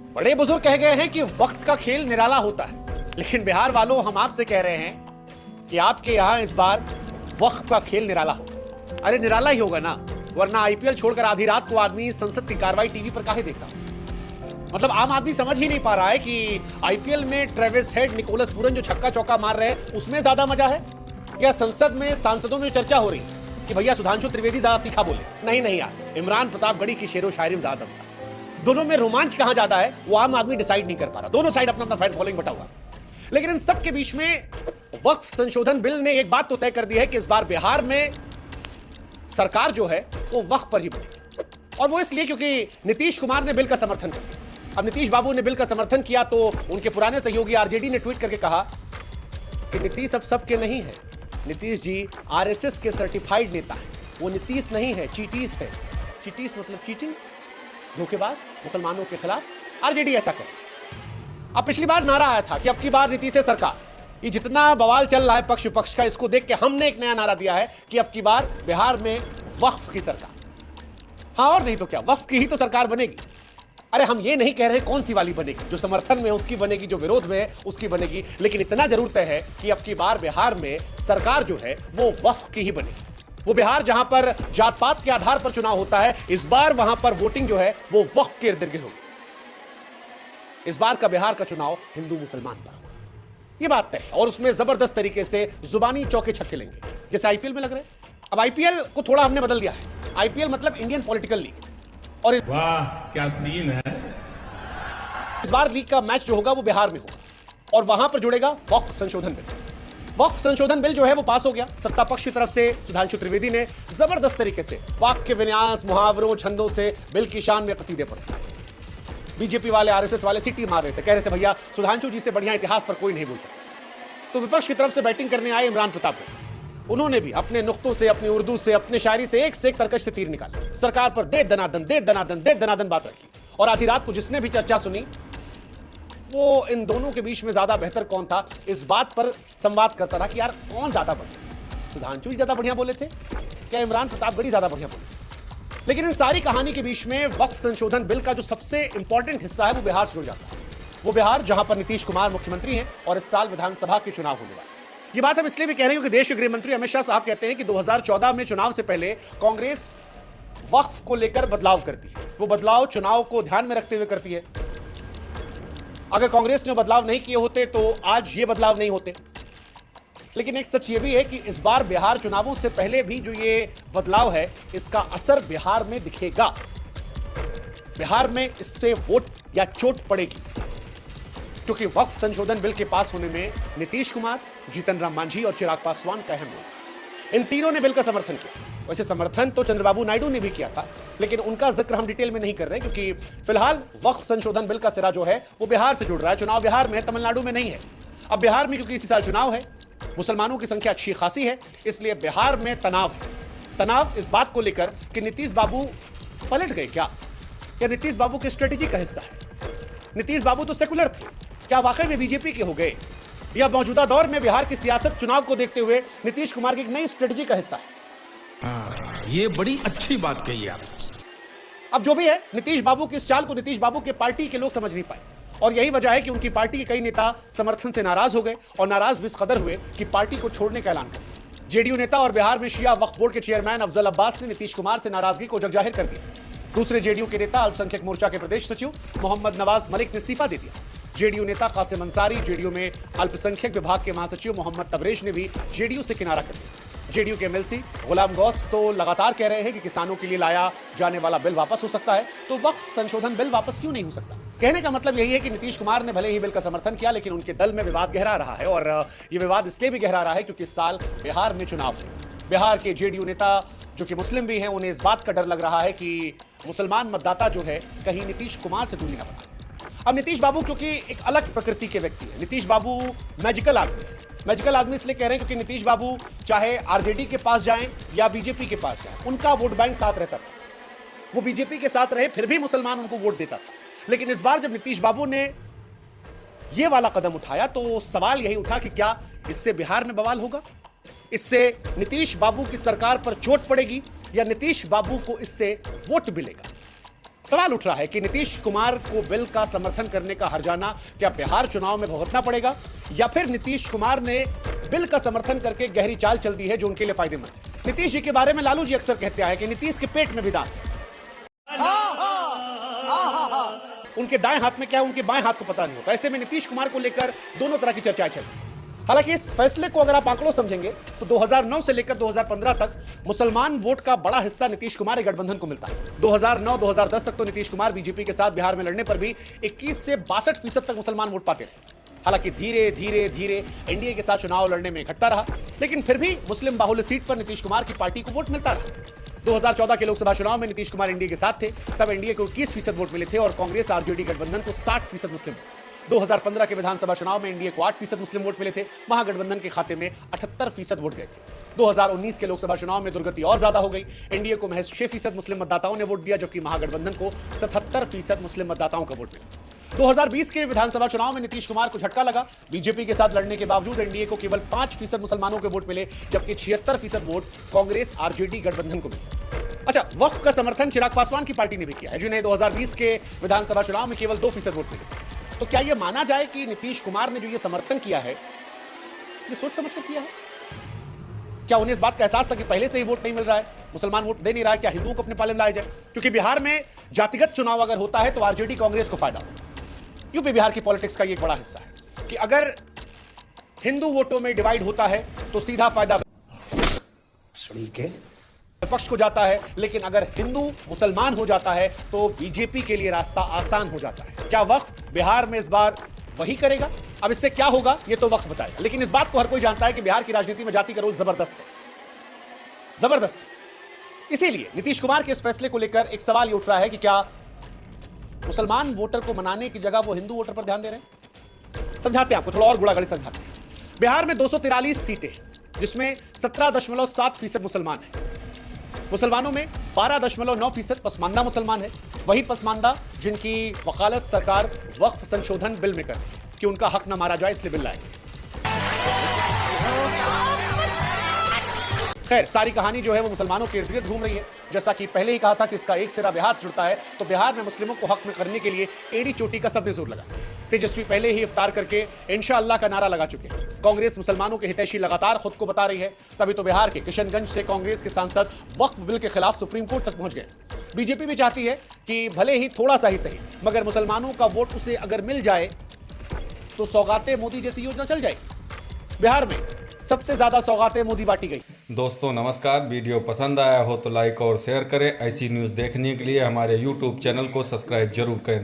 बड़े बुजुर्ग कह गए हैं कि वक्त का खेल निराला होता है, लेकिन बिहार वालों हम आपसे कह रहे हैं कि आपके यहां इस बार वक्त का खेल निराला होगा। अरे निराला ही होगा ना, वरना आईपीएल छोड़कर आधी रात को आदमी संसद की कार्रवाई टीवी पर काहे देख रहा? मतलब आम आदमी समझ ही नहीं पा रहा है कि आईपीएल में ट्रेविस हेड, निकोलस पूरन जो छक्का चौका मार रहे हैं उसमें ज्यादा मजा है, या संसद में सांसदों में चर्चा हो रही है कि भैया सुधांशु त्रिवेदी ज्यादा तीखा बोले? नहीं यार, इमरान प्रतापगढ़ी की शेरो शायरी में ज्यादा दम था। दोनों में रोमांच कहां ज्यादा है वो आम आदमी डिसाइड नहीं कर पा रहा। दोनों साइड अपना अपना फैन फॉलोइंग बटा हुआ। लेकिन इन सब के बीच में वक्फ संशोधन बिल ने एक बात तो तय कर दी है कि इस बार बिहार में सरकार जो है वो वक्फ पर ही बनेगी, और वो इसलिए क्योंकि नीतीश कुमार ने बिल का समर्थन कर दिया। अब नीतीश बाबू ने बिल का समर्थन किया तो उनके पुराने सहयोगी आरजेडी ने ट्वीट करके कहा कि नीतीश अब सबके नहीं है, नीतीश जी आरएसएस के सर्टिफाइड नेता है, वो नीतीश नहीं है, चीटीस है। चीटीस मतलब चीटिंग, धोखेबाज, मुसलमानों के खिलाफ आरजेडी ऐसा करे। अब पिछली बार नारा आया था कि अब की बार नीतीश है सरकार। ये जितना बवाल चल रहा है पक्ष विपक्ष का, इसको देख के हमने एक नया नारा दिया है कि अब की बार बिहार में वक्फ की सरकार। हाँ और नहीं तो क्या, वक्फ की ही तो सरकार बनेगी। अरे हम ये नहीं कह रहे कौन सी वाली बनेगी, जो समर्थन में उसकी बनेगी, जो विरोध में है उसकी बनेगी, लेकिन इतना जरूर तय है कि अब की बार बिहार में सरकार जो है वो वक्फ की ही बनेगी। वो बिहार जहां पर जात पात के आधार पर चुनाव होता है, इस बार वहां पर वोटिंग जो है वो वक्फ के इर्द गिर्द होगी। इस बार का बिहार का चुनाव हिंदू मुसलमान पर होगा, ये बात तय है, और उसमें जबरदस्त तरीके से जुबानी चौके छक्के लेंगे, जैसे आईपीएल में लग रहे हैं। अब आईपीएल को थोड़ा हमने बदल दिया है, आईपीएल मतलब इंडियन पॉलिटिकल लीग, और वाह क्या सीन है। इस बार लीग का मैच जो होगा वो बिहार में होगा, और वहां पर जुड़ेगा वक्फ संशोधन बिल। वक्फ संशोधन बिल जो है वो पास हो गया। सत्ता पक्ष की तरफ से सुधांशु त्रिवेदी ने जबरदस्त तरीके से वाक्य विन्यास, मुहावरों, छंदों से बिल की शान में कसीदे पढ़े। बीजेपी वाले, आरएसएस वाले सीटी मार रहे थे, कह रहे थे भैया सुधांशु जी से बढ़िया इतिहास पर कोई नहीं बोल सकता। तो विपक्ष की तरफ से बैटिंग करने आए इमरान प्रतापगढ़ी, उन्होंने भी अपने नुक्तों से, अपनी उर्दू से, अपनी शायरी से एक से एक तरकश से तीर निकाले, सरकार पर दे दनादन बात रखी। और आधी रात को जिसने भी चर्चा सुनी वो इन दोनों के बीच में ज्यादा बेहतर कौन था इस बात पर संवाद करता रहा कि यार कौन ज्यादा बढ़िया, सुधांशु जी ज्यादा बढ़िया बोले थे क्या इमरान प्रतापगढ़ी ज्यादा बढ़िया बोले? लेकिन इन सारी कहानी के बीच में वक्फ संशोधन बिल का जो सबसे इंपॉर्टेंट हिस्सा है वो बिहार से जुड़ जाता है। वो बिहार जहां पर नीतीश कुमार मुख्यमंत्री हैं और इस साल विधानसभा के चुनाव होने वाले। ये बात हम इसलिए भी कह रहे हैं क्योंकि देश के गृह मंत्री अमित शाह साहब कहते हैं कि 2014 में चुनाव से पहले कांग्रेस वक्फ को लेकर बदलाव करती है, वो बदलाव चुनाव को ध्यान में रखते हुए करती है। अगर कांग्रेस ने बदलाव नहीं किए होते तो आज ये बदलाव नहीं होते। लेकिन एक सच ये भी है कि इस बार बिहार चुनावों से पहले भी जो ये बदलाव है इसका असर बिहार में दिखेगा। बिहार में इससे वोट या चोट पड़ेगी, क्योंकि वक्फ संशोधन बिल के पास होने में नीतीश कुमार, जीतन राम मांझी और चिराग पासवान का अहम रोल। इन तीनों ने बिल का समर्थन किया। वैसे समर्थन तो चंद्रबाबू नायडू ने भी किया था, लेकिन उनका जिक्र हम डिटेल में नहीं कर रहे क्योंकि फिलहाल वक्फ संशोधन बिल का सिरा जो है वो बिहार से जुड़ रहा है। चुनाव बिहार में है, तमिलनाडु में नहीं है। अब बिहार में क्योंकि इसी साल चुनाव है, मुसलमानों की संख्या अच्छी खासी है, इसलिए बिहार में तनाव है। तनाव इस बात को लेकर कि नीतीश बाबू पलट गए क्या, या नीतीश बाबू की स्ट्रेटेजी का हिस्सा है। नीतीश बाबू तो सेकुलर थे, क्या वाकई में बीजेपी के हो गए, या मौजूदा दौर में बिहार की सियासत चुनाव को देखते हुए नीतीश कुमार की एक नई स्ट्रेटेजी का हिस्सा है? ये बड़ी अच्छी बात कही आप। अब जो भी है, नीतीश बाबू की इस चाल को नीतीश बाबू के पार्टी के लोग समझ नहीं पाए, और यही वजह है कि उनकी पार्टी के कई नेता समर्थन से नाराज हो गए, और नाराज भी इस कदर हुए कि पार्टी को छोड़ने का ऐलान कर दिया। जेडीयू नेता और बिहार में शिया वक्फ बोर्ड के चेयरमैन अफजल अब्बास ने नीतीश कुमार से नाराजगी को जगजाहिर कर दिया। दूसरे जेडीयू के नेता अल्पसंख्यक मोर्चा के प्रदेश सचिव मोहम्मद नवाज मलिक ने इस्तीफा दे दिया। जेडीयू नेता कासिम अंसारी, जेडीयू में अल्पसंख्यक विभाग के महासचिव मोहम्मद तबरेज ने भी जेडीयू से किनारा कर दिया। जेडीयू के एमएलसी गुलाम गौस तो लगातार कह रहे हैं कि किसानों के लिए लाया जाने वाला बिल वापस हो सकता है, तो वक्फ संशोधन बिल वापस क्यों नहीं हो सकता? कहने का मतलब यही है कि नीतीश कुमार ने भले ही बिल का समर्थन किया, लेकिन उनके दल में विवाद गहरा रहा है, और ये विवाद इसलिए भी गहरा रहा है क्योंकि इस साल बिहार में चुनाव है। बिहार के जेडीयू नेता जो कि मुस्लिम भी हैं, उन्हें इस बात का डर लग रहा है कि मुसलमान मतदाता जो है कहीं नीतीश कुमार से दूरी न बना। अब नीतीश बाबू क्योंकि एक अलग प्रकृति के व्यक्ति है, नीतीश बाबू मैजिकल आदमी है। मैजिकल आदमी इसलिए कह रहे हैं क्योंकि नीतीश बाबू चाहे आरजेडी के पास जाएं या बीजेपी के पास जाएं, उनका वोट बैंक साथ रहता था। वो बीजेपी के साथ रहे फिर भी मुसलमान उनको वोट देता था। लेकिन इस बार जब नीतीश बाबू ने ये वाला कदम उठाया तो सवाल यही उठा कि क्या इससे बिहार में बवाल होगा, इससे नीतीश बाबू की सरकार पर चोट पड़ेगी, या नीतीश बाबू को इससे वोट मिलेगा? सवाल उठ रहा है कि नीतीश कुमार को बिल का समर्थन करने का हर्जाना क्या बिहार चुनाव में भुगतना पड़ेगा, या फिर नीतीश कुमार ने बिल का समर्थन करके गहरी चाल चल दी है जो उनके लिए फायदेमंद है। नीतीश जी के बारे में लालू जी अक्सर कहते हैं कि नीतीश के पेट में भी दांत है। उनके दाएं हाथ में क्या है, उनके बाएं हाथ को पता नहीं होता। ऐसे में नीतीश कुमार को लेकर दोनों तरह की चर्चाएं चल रही। हालांकि इस फैसले को अगर आप आंकड़ों समझेंगे तो 2009 से लेकर 2015 तक मुसलमान वोट का बड़ा हिस्सा नीतीश कुमार गठबंधन को मिलता है। 2009-2010 तक तो नीतीश कुमार बीजेपी के साथ बिहार में लड़ने पर भी 21 से 62% तक मुसलमान वोट पाते रहे। हालांकि धीरे धीरे धीरे एनडीए के साथ चुनाव लड़ने में घटता रहा, लेकिन फिर भी मुस्लिम बाहुल्य सीट पर नीतीश कुमार की पार्टी को वोट मिलता रहा। 2014 के लोकसभा चुनाव में नीतीश कुमार एनडीए के साथ थे, तब एनडीए को 21% वोट मिले थे और कांग्रेस आरजेडी गठबंधन को 60% मुस्लिम। 2015 के विधानसभा चुनाव में एनडीए को 8% मुस्लिम वोट मिले थे, महागठबंधन के खाते में 78% वोट गए थे। 2019 के लोकसभा चुनाव में दुर्गति और ज्यादा हो गई। एनडीए को महज 6% मुस्लिम मतदाताओं ने वोट दिया, जबकि महागठबंधन को 77% मुस्लिम मतदाताओं का वोट मिला। 2020 के विधानसभा चुनाव में नीतीश कुमार को झटका लगा। बीजेपी के साथ लड़ने के बावजूद एनडीए को केवल 5% मुसलमानों के वोट मिले, जबकि 76% वोट कांग्रेस आरजेडी गठबंधन को मिले। अच्छा, वक्फ का समर्थन चिराग पासवान की पार्टी ने भी किया है, जिन्हें 2020 के विधानसभा चुनाव में केवल 2% वोट मिले। तो क्या यह माना जाए कि नीतीश कुमार ने जो यह समर्थन किया है, ये सोच समझ कर किया है? क्या उन्हें इस बात का एहसास था कि पहले से ही वोट नहीं मिल रहा है, मुसलमान वोट दे नहीं रहा है, क्या हिंदुओं को अपने पाले में लाया जाए? क्योंकि बिहार में जातिगत चुनाव अगर होता है तो आरजेडी कांग्रेस को फायदा होगा। यूपी बिहार की पॉलिटिक्स का ये एक बड़ा हिस्सा है कि अगर हिंदू वोटों में डिवाइड होता है तो सीधा फायदा विपक्ष को जाता है, लेकिन अगर हिंदू मुसलमान हो जाता है तो बीजेपी के लिए रास्ता आसान हो जाता है। क्या वक्फ बिहार में इस बार वही करेगा? अब इससे क्या होगा ये तो वक्त बताएगा, लेकिन इस बात को हर कोई जानता है कि बिहार की राजनीति में जाति का रोल जबरदस्त है, जबरदस्त है। इसीलिए नीतीश कुमार के इस फैसले को लेकर एक सवाल ये उठ रहा है कि क्या मुसलमान वोटर को मनाने की जगह वो हिंदू वोटर पर ध्यान दे रहे हैं? समझाते हैं आपको, थोड़ा और गुड़ागड़ी समझाते हैं। बिहार में 243 सीटें, जिसमें 17.7% मुसलमान है। मुसलमानों में 12.9% पसमानदा मुसलमान है। वही पसमानदा जिनकी वकालत सरकार वक्फ संशोधन बिल में करे कि उनका हक न मारा जाए, इसलिए बिल लाएगी। खैर, सारी कहानी जो है वो मुसलमानों के इर्द गिर्द घूम रही है। जैसा कि पहले ही कहा था कि इसका एक सिरा बिहार से जुड़ता है, तो बिहार में मुस्लिमों को हक में करने के लिए एड़ी चोटी का सबने जोर लगा। तेजस्वी पहले ही इफ्तार करके इंशाअल्लाह का नारा लगा चुके हैं। कांग्रेस मुसलमानों के हितैषी लगातार खुद को बता रही है। तभी तो बिहार के किशनगंज से कांग्रेस के सांसद वक्फ बिल के खिलाफ सुप्रीम कोर्ट तक पहुंच गए। बीजेपी भी चाहती है कि भले ही थोड़ा सा ही सही, मगर मुसलमानों का वोट उसे अगर मिल जाए तो सौगातें मोदी जैसी योजना चल जाएगी। बिहार में सबसे ज्यादा सौगातें मोदी बांटी गई। दोस्तों नमस्कार, वीडियो पसंद आया हो तो लाइक और शेयर करें। ऐसी न्यूज़ देखने के लिए हमारे YouTube चैनल को सब्सक्राइब जरूर करें।